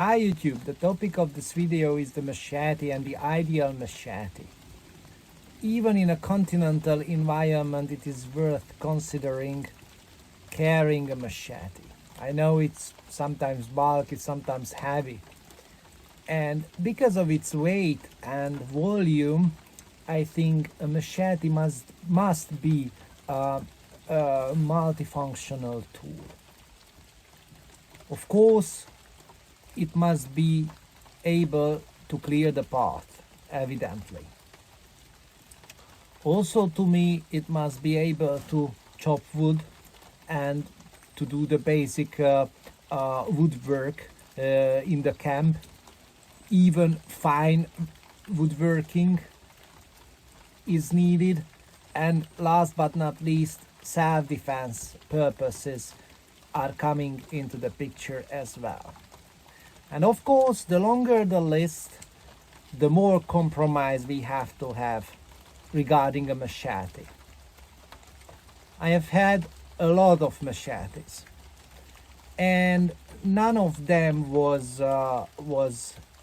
Hi YouTube, the topic of this video is the machete and the ideal machete. Even in a continental environment, it is worth considering carrying a machete. I know it's sometimes bulky, sometimes heavy. And because of its weight and volume, I think a machete must be a multifunctional tool. Of course, it must be able to clear the path, evidently. Also, to me, it must be able to chop wood and to do the basic woodwork in the camp. Even fine woodworking is needed. And last but not least, self-defense purposes are coming into the picture as well. And of course, the longer the list, the more compromise we have to have regarding a machete. I have had a lot of machetes, and none of them was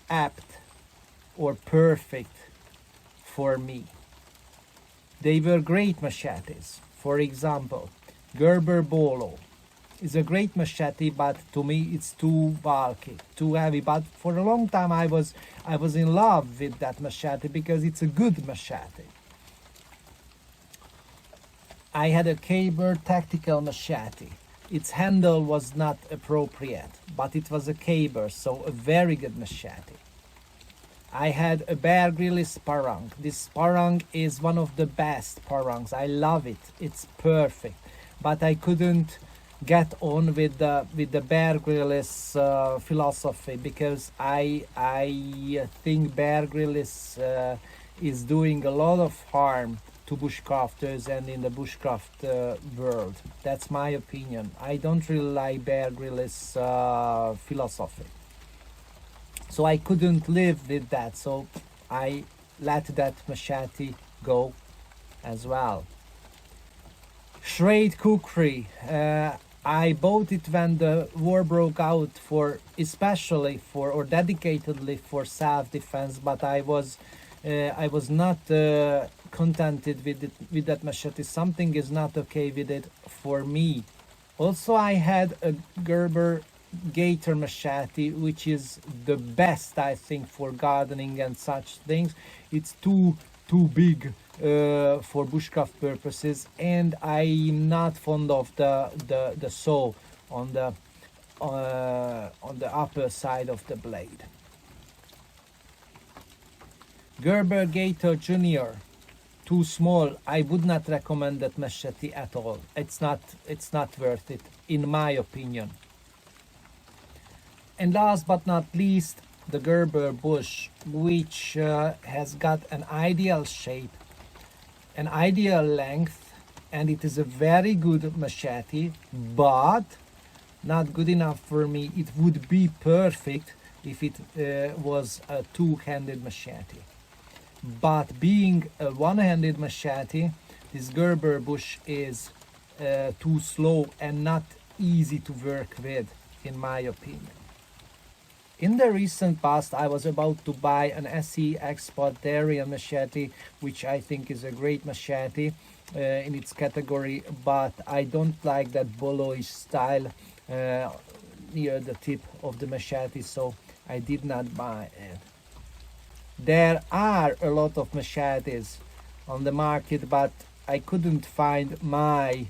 apt or perfect for me. They were great machetes. For example, Gerber Bush is a great machete, but to me it's too bulky, too heavy. But for a long time I was in love with that machete because it's a good machete. I had a Gerber tactical machete. Its handle was not appropriate, but it was a Gerber, so a very good machete. I had a Bear Grylls parang. This parang is one of the best parangs. I love it. It's perfect, but I couldn't get on with the Bear Grylls philosophy because I think Bear Grylls is doing a lot of harm to bushcrafters and in the bushcraft world. That's my opinion. I don't really like Bear Grylls philosophy, so I couldn't live with that, so I let that machete go as well. Shred cookery. I bought it when the war broke out, especially or dedicatedly for self-defense, but I was not contented with that machete. Something is not okay with it for me. Also, I had a Gerber Gator machete, which is the best, I think, for gardening and such things. It's too big for bushcraft purposes, and I'm not fond of the saw on the upper side of the blade. Gerber Gator Junior, too small. I would not recommend that machete at all. It's not worth it, in my opinion. And last but not least, the Gerber Bush, which has got an ideal shape, an ideal length, and it is a very good machete, but not good enough for me. It would be perfect if it was a two-handed machete. But being a one-handed machete, this Gerber Bush is too slow and not easy to work with, in my opinion. In the recent past, I was about to buy an SE Exportarian machete, which I think is a great machete in its category, but I don't like that boloish style near the tip of the machete, so I did not buy it. There are a lot of machetes on the market, but I couldn't find my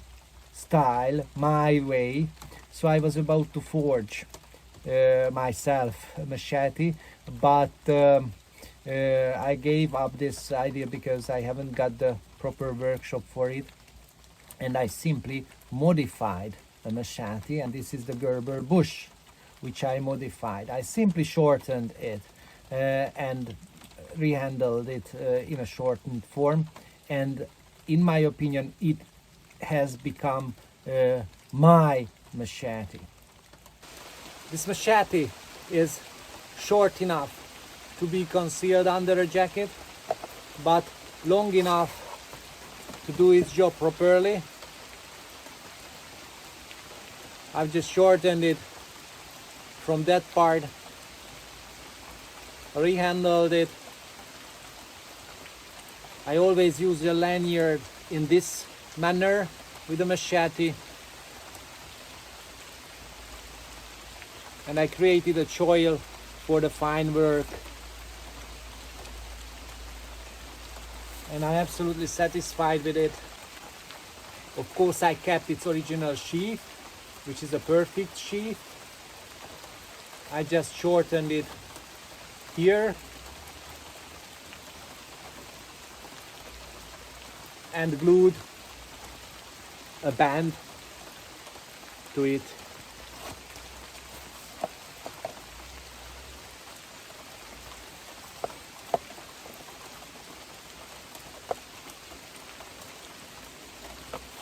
style, my way, so I was about to forge myself a machete, but I gave up this idea because I haven't got the proper workshop for it, and I simply modified the machete, and this is the Gerber Bush, which I modified. I simply shortened it and rehandled it in a shortened form, and in my opinion it has become my machete. This machete is short enough to be concealed under a jacket, but long enough to do its job properly. I've just shortened it from that part rehandled it. I always use a lanyard in this manner with the machete, and I created a choil for the fine work, and I'm absolutely satisfied with it. Of course, I kept its original sheath, which is a perfect sheath. I just shortened it here and glued a band to it.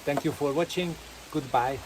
Thank you for watching. Goodbye.